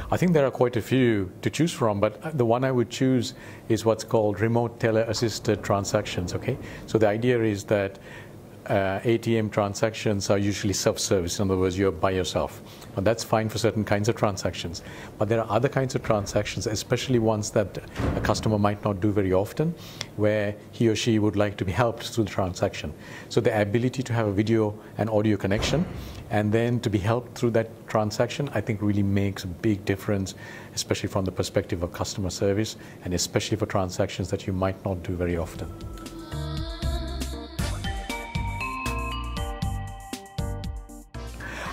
I think there are quite a few to choose from, but the one I would choose is what's called remote teller-assisted transactions. Okay, so the idea is that ATM transactions are usually self-service. In other words, you're by yourself. And that's fine for certain kinds of transactions. But there are other kinds of transactions, especially ones that a customer might not do very often, where he or she would like to be helped through the transaction. So the ability to have a video and audio connection and then to be helped through that transaction, I think really makes a big difference, especially from the perspective of customer service and especially for transactions that you might not do very often.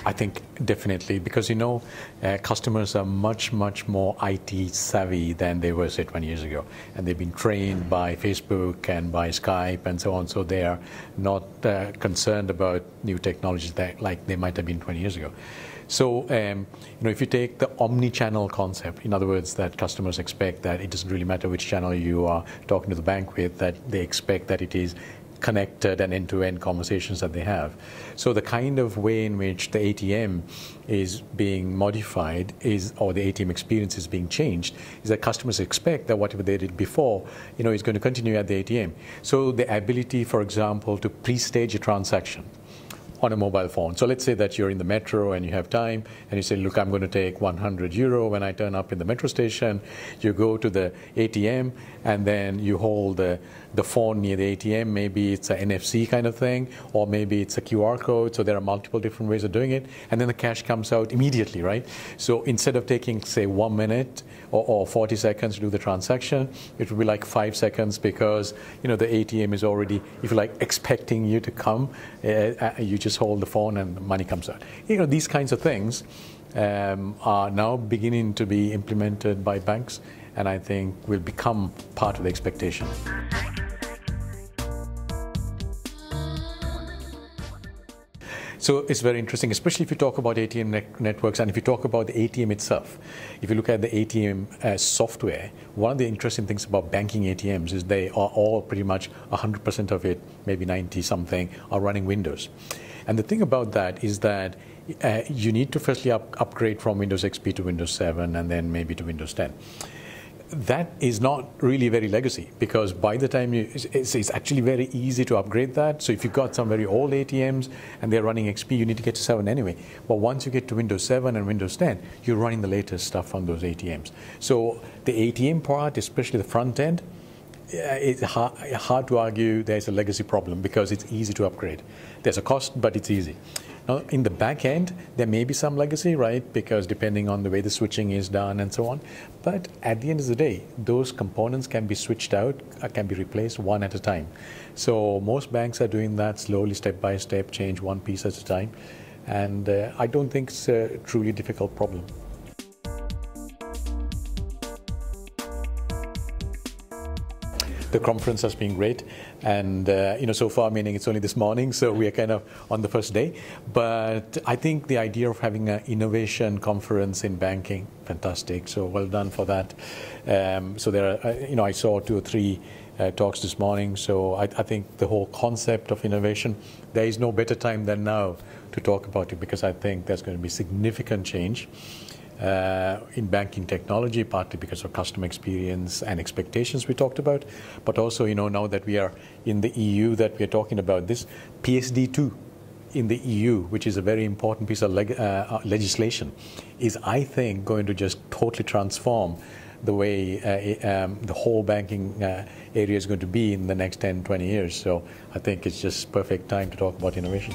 I think definitely, because customers are much more IT savvy than they were, say, 20 years ago, and they've been trained by Facebook and by Skype and so on, so they are not concerned about new technologies like they might have been 20 years ago. So if you take the omni-channel concept, in other words, that customers expect that it doesn't really matter which channel you are talking to the bank with, that they expect that it is connected and end-to-end conversations that they have. So the kind of way in which the ATM is being modified or the ATM experience is being changed is that customers expect that whatever they did before, is going to continue at the ATM. So the ability, for example, to pre-stage a transaction on a mobile phone. So let's say that you're in the metro and you have time and you say, look, I'm going to take €100 when I turn up in the metro station. You go to the ATM and then you hold the phone near the ATM. Maybe it's an NFC kind of thing, or maybe it's a QR code. So there are multiple different ways of doing it. And then the cash comes out immediately, right? So instead of taking, say, 1 minute or 40 seconds to do the transaction, it would be like 5 seconds because, the ATM is already, if you like, expecting you to come. You just hold the phone and the money comes out. These kinds of things are now beginning to be implemented by banks, and I think will become part of the expectation. So it's very interesting, especially if you talk about ATM networks and if you talk about the ATM itself. If you look at the ATM software, one of the interesting things about banking ATMs is they are all pretty much 100% of it, maybe 90-something, are running Windows. And the thing about that is that you need to firstly upgrade from Windows XP to Windows 7 and then maybe to Windows 10. That is not really very legacy, because by the time it's actually very easy to upgrade that. So if you've got some very old ATMs and they're running XP, you need to get to 7 anyway. But once you get to Windows 7 and Windows 10, you're running the latest stuff on those ATMs. So the ATM part, especially the front end, it's hard to argue there's a legacy problem because it's easy to upgrade. There's a cost, but it's easy. Now, in the back end, there may be some legacy, right? Because depending on the way the switching is done and so on. But at the end of the day, those components can be switched out, can be replaced one at a time. So most banks are doing that slowly, step by step, change one piece at a time. And I don't think it's a truly difficult problem. The conference has been great, and so far, meaning it's only this morning, so we are kind of on the first day. But I think the idea of having an innovation conference in banking, fantastic. So well done for that. So there are, I saw 2 or 3 talks this morning. So I think the whole concept of innovation, there is no better time than now to talk about it, because I think there's going to be significant change in banking technology, partly because of customer experience and expectations we talked about, but also, now that we are in the EU, that we are talking about this PSD2 in the EU, which is a very important piece of legislation, is, I think, going to just totally transform the way the whole banking area is going to be in the next 10, 20 years. So I think it's just perfect time to talk about innovation.